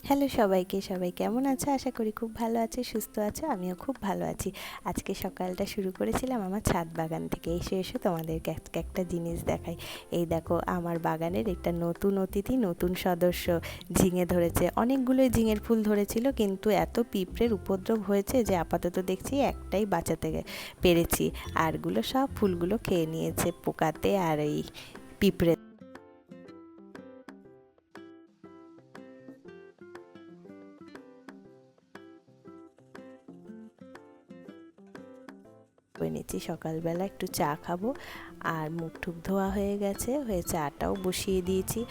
Hello সবাইকে, সবাই কেমন আছো? আশা করি খুব ভালো আছো, সুস্থ আছো। আমিও খুব ভালো আছি। আজকে সকালটা শুরু করেছিলাম আমার ছাদ বাগান থেকে। এসে তোমাদেরকে একটা জিনিস দেখাই। এই দেখো, আমার বাগানের একটা নতুন অতিথি, নতুন সদস্য ঝিঙে ধরেছে। অনেকগুলোই ঝিঙের ফুল ধরেছিল, কিন্তু এত পিঁপড়ের উপদ্রব হয়েছে যে আপাতত দেখছি একটাই বাঁচাতে পেরেছি। আরগুলো সব ফুলগুলো খেয়ে নিয়েছে পোকাতে আর এই পিঁপড়ে। করে নিচ্ছি, সকালবেলা একটু চা খাবো। আর মুখ টুক ধোয়া হয়ে গেছে, চাটাও বসিয়ে দিয়েছি।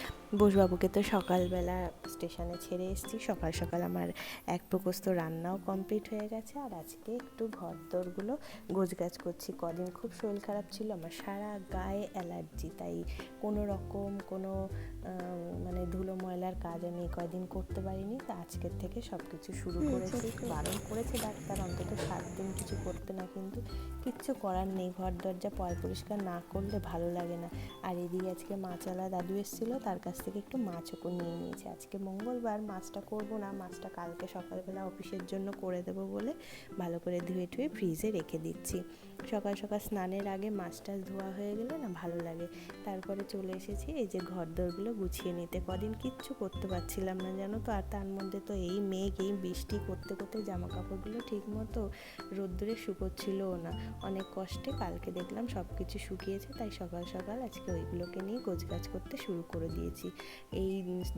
বসবাবুকে তো সকালবেলা স্টেশনে ছেড়ে এসেছি। সকাল সকাল আমার এক প্রকোষ্ঠ রান্নাও কমপ্লিট হয়ে গেছে। আর আজকে একটু ঘর দোরগুলো গোছগাছ করছি। কদিন খুব শরীর খারাপ ছিল, আমার সারা গায়ে অ্যালার্জি, তাই কোনো রকম কোনো মানে ধুলো ময়লার কাজ আমি কদিন করতে পারিনি। তো আজকের থেকে সব কিছু শুরু করেছি। বারণ করেছে ডাক্তার অন্তত 7 দিন কিছু করতে না, কিন্তু কিচ্ছু করার নেই। ঘর দরজা পরিষ্কার না করলে ভালো লাগে না। আর এদিকে আজকে মাছওয়ালা দাদু এসেছিলো, তার কাছ থেকে একটু মাছও নিয়ে নিয়েছে। আজকে মঙ্গলবার, মাছটা করব না, মাছটা কালকে সকালবেলা অফিসের জন্য করে দেবো বলে ভালো করে ধুয়ে টুয়ে ফ্রিজে রেখে দিচ্ছি। সকাল সকাল স্নানের আগে মাছটা ধোয়া হয়ে গেলে না ভালো লাগে। তারপরে চলে এসেছি এই যে ঘর দোরগুলো গুছিয়ে নিতে। কদিন কিচ্ছু করতে পারছিলাম না জানো তো। আর তার মধ্যে তো এই মেঘ, এই বৃষ্টি করতে করতে জামা কাপড়গুলো ঠিক মতো রোদ্দুরে শুকোচ্ছিলও না। অনেক কষ্টে কালকে দেখলাম সব কিছু শুকিয়েছে, তাই সকাল সকাল আজকে ওইগুলোকে নিয়ে গোছগাছ করতে শুরু করে দিয়েছি। এই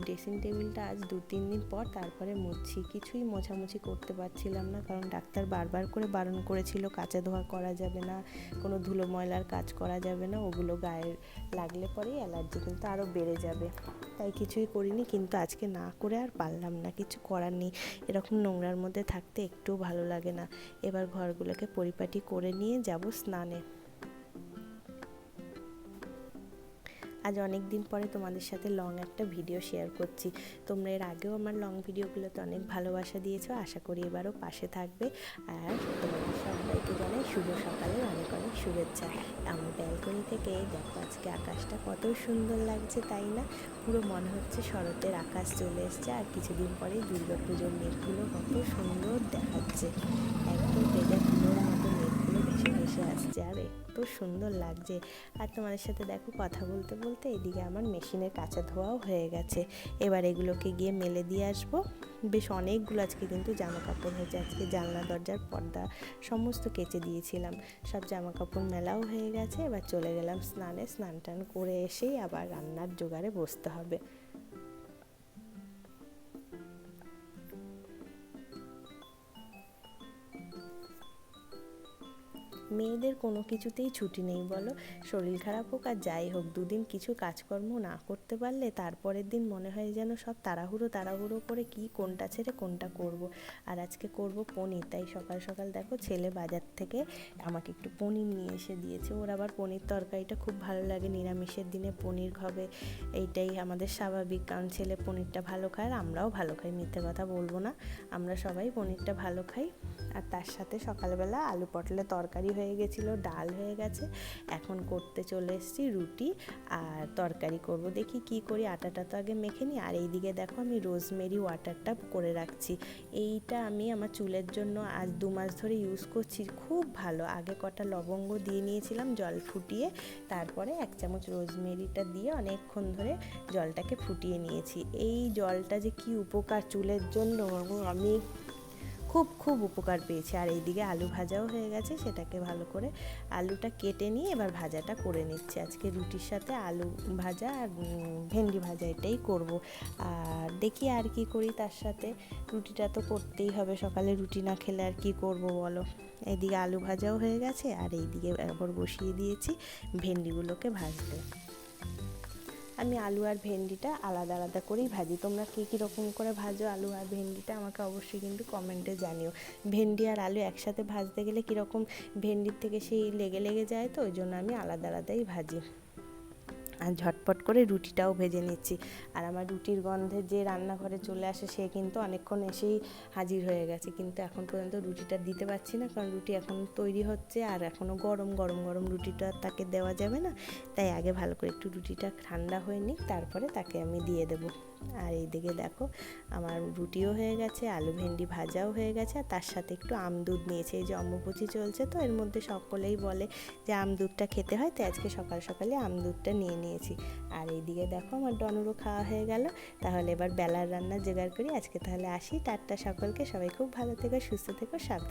ড্রেসিং টেবিলটা আজ 2-3 দিন পর তারপরে মুছছি। কিছুই মোছামুছি করতে পারছিলাম না, কারণ ডাক্তার বারবার করে বারণ করেছিল কাচা ধোয়া করা যাবে না, কোনো ধুলো ময়লার কাজ করা যাবে না, ওগুলো গায়ে লাগলে পরেই অ্যালার্জি কিন্তু আরও বেড়ে যাবে। তাই কিছুই করিনি, কিন্তু আজকে না করে আর পারলাম না, কিছু করার নেই। এরকম নোংরার মধ্যে থাকতে একটু ভালো লাগে না। এবার ঘরগুলোকে পরিপাটি করে নিয়ে যাব স্নানে। আজ অনেক দিন পরে তোমাদের সাথে লং একটা ভিডিও শেয়ার করছি। তোমরা এর আগেও আমার লং ভিডিওগুলোতে অনেক ভালোবাসা দিয়েছো, আশা করি এবারও পাশে থাকবে। আর তোমাদের সবাইকে জানাই শুভ সকালের অনেক অনেক শুভেচ্ছা। আমার ব্যালকনি থেকে দেখো আজকে আকাশটা কত সুন্দর লাগছে, তাই না? পুরো মনে হচ্ছে শরতের আকাশ চলে এসছে। আর কিছুদিন পরেই দুর্গাপুজোর মেঘগুলো কত সুন্দর দেখাচ্ছে, একদম ভেজা ফুলের মতো মেঘগুলো ভেসে ভেসে আসছে, আর এত সুন্দর লাগছে। আর তোমাদের সাথে দেখো কথা বলতে বলতে এদিকে আমার মেশিনের কাঁচা ধোয়াও হয়ে গেছে। এবার এগুলোকে গিয়ে মেলে দিয়ে আসবো। বেশ অনেকগুলো আজকে কিন্তু জামা কাপড় হয়েছে। আজকে জানলা দরজার পর্দা সমস্ত কেচে দিয়েছিলাম, সব জামা কাপড় মেলাও হয়ে গেছে। এবার চলে গেলাম স্নানে। স্নান টান করে এসেই আবার রান্নার জোগাড়ে বসতে হবে। মেয়েদের কোনো কিছুতেই ছুটি নেই বলো, শরীর খারাপ হোক আর যাই হোক, 2 দিন কিছু কাজকর্ম না করতে পারলে তারপরের দিন মনে হয় যেন সব তাড়াহুড়ো তাড়াহুড়ো করে কি কোনটা ছেড়ে কোনটা করব। আর আজকে করব পনির, তাই সকাল সকাল দেখো ছেলে বাজার থেকে আমাকে একটু পনির নিয়ে এসে দিয়েছে। ওর আবার পনির তরকারিটা খুব ভালো লাগে, নিরামিষের দিনে পনির হবে এইটাই আমাদের স্বাভাবিক, কারণ ছেলে পনিরটা ভালো খায় আর আমরাও ভালো খাই, মিথ্যে কথা বলবো না, আমরা সবাই পনিরটা ভালো খাই। আর তার সাথে সকালবেলা আলু পটলের তরকারি হয়ে গেছিলো, ডাল হয়ে গেছে। এখন করতে চলে এসেছি রুটি আর তরকারি করব। দেখি কি করি, আটাটা তো আগে মেখে নিই। আর এইদিকে দেখো আমি রোজমেরি ওয়াটারটা করে রাখছি। এইটা আমি আমার চুলের জন্য আজ 2 মাস ধরে ইউজ করছি, খুব ভালো। আগে কটা লবঙ্গ দিয়ে নিয়েছিলাম জল ফুটিয়ে, তারপরে 1 চামচ রোজমেরিটা দিয়ে অনেকক্ষণ ধরে জলটাকে ফুটিয়ে নিয়েছি। এই জলটা যে কি উপকার চুলের জন্য, আমি খুব খুব উপকার পেয়েছি। আর এইদিকে আলু ভাজাও হয়ে গেছে, সেটাকে ভালো করে আলুটা কেটে নিয়ে এবার ভাজাটা করে নিচ্ছি। আজকে রুটির সাথে আলু ভাজা আর ভেন্ডি ভাজা এটাই করব। আর দেখি আর কি করি, তার সাথে রুটিটা তো করতেই হবে, সকালে রুটি না খেলে আর কি করব বলো। এইদিকে আলু ভাজাও হয়ে গেছে, আর এইদিকে আবার বসিয়ে দিয়েছি ভেন্ডিগুলোকে ভাজতে। আমি আলু আর ভেন্ডিটা আলাদা আলাদা করেই ভাজি। তোমরা কে কীরকম করে ভাজো আলু আর ভেন্ডিটা আমাকে অবশ্যই কিন্তু কমেন্টে জানিও। ভেন্ডি আর আলু একসাথে ভাজতে গেলে কীরকম ভেন্ডির থেকে সেই লেগে লেগে যায়, তো ওই জন্য আমি আলাদা আলাদাই ভাজি। আর ঝটপট করে রুটিটাও ভেজে নিচ্ছি। আর আমার রুটির গন্ধে যে রান্নাঘরে চলে আসে সে কিন্তু অনেকক্ষণ এসেই হাজির হয়ে গেছে, কিন্তু এখন পর্যন্ত রুটিটা দিতে পারছি না, কারণ রুটি এখন তৈরি হচ্ছে আর এখনও গরম গরম গরম রুটিটা তাকে দেওয়া যাবে না। তাই আগে ভালো করে একটু রুটিটা ঠান্ডা হয়ে নিক, তারপরে তাকে আমি দিয়ে দেবো। আর এইদিকে দেখো আমার রুটিও হয়ে গেছে, আলু ভেন্ডি ভাজাও হয়ে গেছে, আর তার সাথে একটু আম দুধ নিয়েছি। এই যে অম্বুবাচী চলছে তো, এর মধ্যে সকলেই বলে যে আম দুধটা খেতে হয়, তাই আজকে সকাল সকালে আম দুধটা নিয়ে নিয়েছি। আর এইদিকে দেখো আমার ডনুরও খাওয়া হয়ে গেল। তাহলে এবার বেলার রান্না জোগাড় করি। আজকে তাহলে আসি, টাটা সকলকে, সবাই খুব ভালো থেকো, সুস্থ থেকো, সাবধানে।